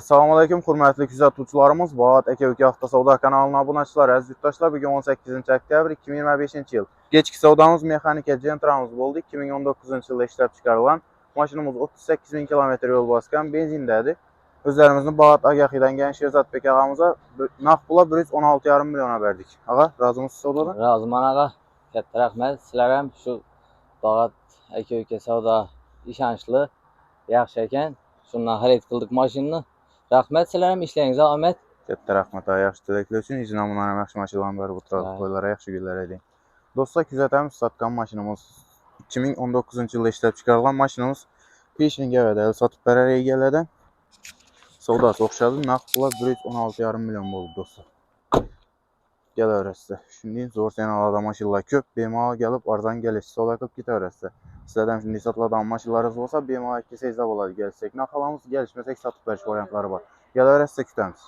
Salamünaleyküm, hörmətli küzətuvchilarimiz. Bahat Aka Avtosavdo kanalına abunəçilər, əziz yurttaşlar. Bugün 18 oktyabr 2025 yıl. Geçki savdamız mexanika Gentramız oldu. 2019 yılda işləb çıxarılan maşınımız 38 bin kilometre yol baskan benzindədir. Özlərimizin Bahat Agaxi'dən gələn Şerzat Bek ağamıza nağd pula 116,5 milyona verdik. Ağa, razımsınız savdadan? Razıyam ağa. Katta rəhmət. Sizlərəm şu Bahat Aka Savdo işançlı yaxşı ekan. Şundan xarid qıldıq maşınını. Rəhmət sizlərəm, işlərinizə amət. Katta rəhmət, yaxşı diləklər üçün izin amınlarım, yaxşı maşınların bari bu tarafı koyulara yaxşı günlər edin. Dostlar, küzətəmiz satqan maşınımız 2019 yılda işləb çıxarılan maşınımız Fishing evədə satıb bərər Egelədən. Savdası oxşadı, nağd pula 116,5 milyon oldu dostlar. Gəl öyrəsə. Şimdi zor sənə alan maşınlar köp, BMA gəlib arzan gəlir, sola qıb git öyrəsə. Sizlərdən şimdi satılan maşınlarınız olsa BMA 2 sezdə olar, gəlsək. Naxalamız gəlişməsək satıb bərş variantları var. Gəl öyrəsə kütəmiz.